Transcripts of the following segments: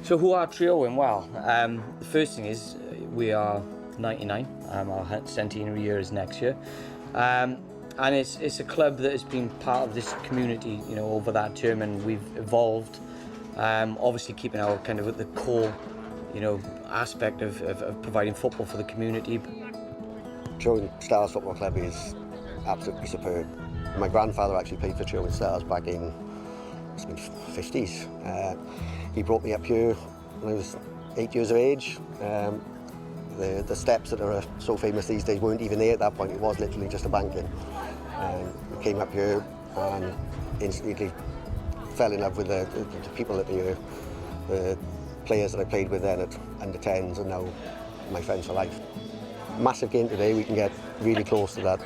So who are Treowen? Well, the first thing is we are 99. Our centenary year is next year. And it's a club that has been part of this community, you know, over that term, and we've evolved. Obviously keeping our kind of at the core, you know, aspect of providing football for the community. Treowen Stars Football Club is absolutely superb. My grandfather actually played for Treowen Stars back in the 50s. He brought me up here when I was 8 years of age. The steps that are so famous these days weren't even there at that point. It was literally just a banking. We came up here and instantly fell in love with the people at the players that I played with then at under 10s, and now my friends for life. Massive game today. We can get really close to that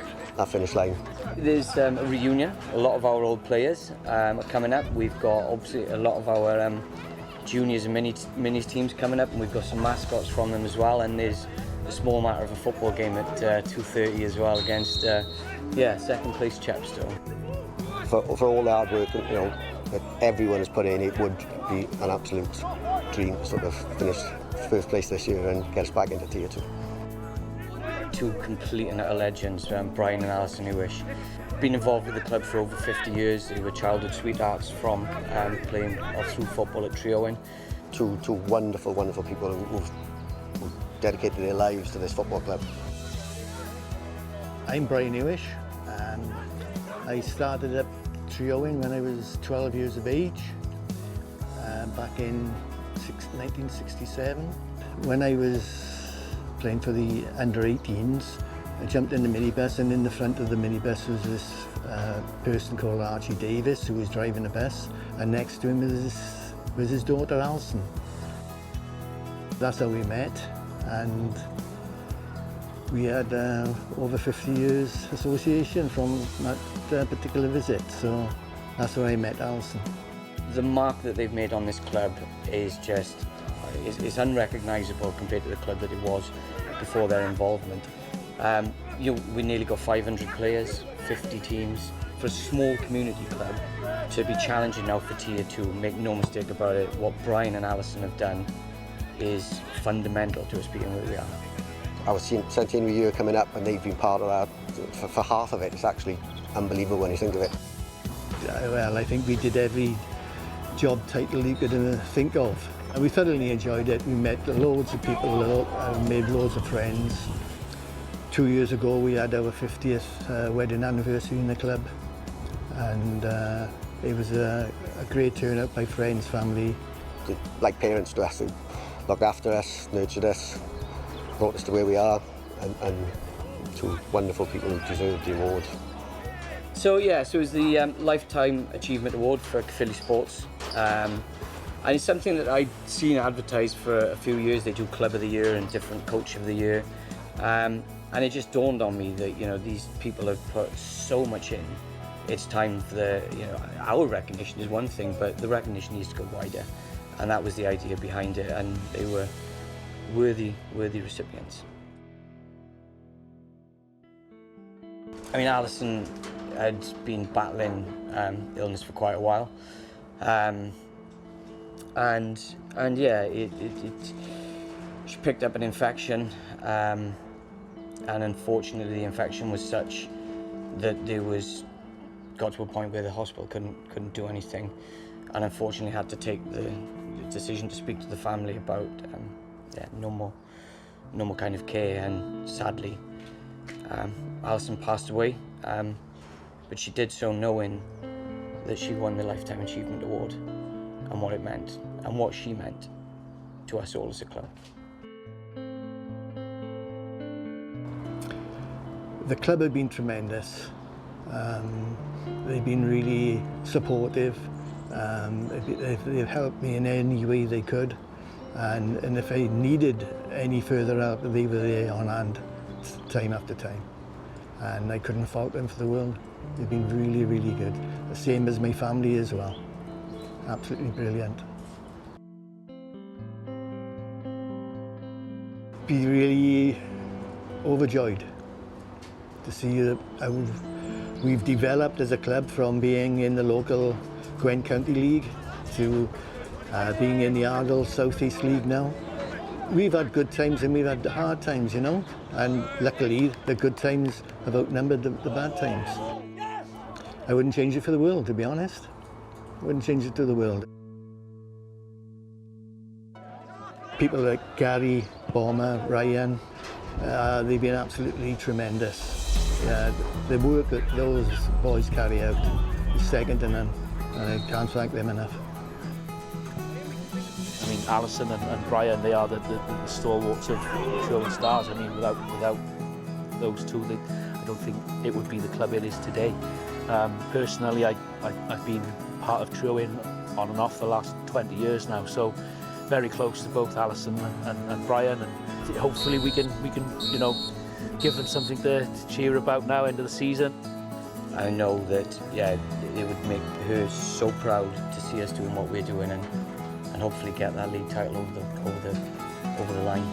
finish line. There's a reunion. A lot of our old players are coming up. We've got obviously a lot of our juniors and minis teams coming up, and we've got some mascots from them as well. And there's a small matter of a football game at 2:30 as well against second place Chepstow. For all the hard work, you know, that everyone has put in, it would be an absolute dream to sort of finish first place this year and get us back into Tier 2. Two complete and utter legends, Brian and Alison Huish. Been involved with the club for over 50 years. They were childhood sweethearts from playing all through football at Treowen. Two wonderful, wonderful people who've dedicated their lives to this football club. I'm Brian Huish, and I started at Treowen when I was 12 years of age, back in 1967. When I was playing for the under-18s, I jumped in the minibus, and in the front of the minibus was this person called Archie Davis, who was driving the bus, and next to him was his daughter Alison. That's how we met, and we had over 50 years association from that particular visit, so that's where I met Alison. The mark that they've made on this club is just it's unrecognisable compared to the club that it was before their involvement. We nearly got 500 players, 50 teams. For a small community club to be challenging now for Tier 2, make no mistake about it, what Brian and Alison have done is fundamental to us being where we are. Our centenary year coming up, and they've been part of that for half of it. It's actually unbelievable when you think of it. Well, I think we did every job title you could think of. And we thoroughly enjoyed it. We met loads of people, made loads of friends. 2 years ago we had our 50th wedding anniversary in the club, and it was a great turnout by friends, family. Like parents to us, who looked after us, nurtured us, brought us to where we are, and two wonderful people who deserve the award. So it was the Lifetime Achievement Award for Caerphilly Sports. And it's something that I'd seen advertised for a few years. They do Club of the Year and different Coach of the Year. And it just dawned on me that, you know, these people have put so much in. It's time for our recognition is one thing, but the recognition needs to go wider. And that was the idea behind it, and they were worthy recipients. I mean, Alison had been battling illness for quite a while. She picked up an infection, and unfortunately the infection was such that got to a point where the hospital couldn't do anything, and unfortunately had to take the decision to speak to the family about no more kind of care. And sadly, Alison passed away, but she did so knowing that she won the Lifetime Achievement Award, and what it meant, and what she meant to us all as a club. The club have been tremendous. They've been really supportive. They've helped me in any way they could, and if I needed any further help, they were there on hand time after time, and I couldn't fault them for the world. They've been really, really good. The same as my family as well. Absolutely brilliant. Be really overjoyed to see how we've developed as a club from being in the local Gwent County League to being in the Argyle South East League now. We've had good times and we've had hard times, you know, and luckily the good times have outnumbered the bad times. I wouldn't change it for the world, to be honest. I wouldn't change it to the world. People like Gary, Bomber, Ryan, they've been absolutely tremendous. The work that those boys carry out is second to none, and I can't thank them enough. I mean, Alison and Brian, they are the stalwarts of Treowen Stars. I mean, without those two, I don't think it would be the club it is today. Personally, I've been part of Treowen on and off the last 20 years now, so very close to both Alison and Brian, and hopefully we can you know, give them something to cheer about now end of the season. I know that, yeah, it would make her so proud to see us doing what we're doing, and hopefully get that league title over the line.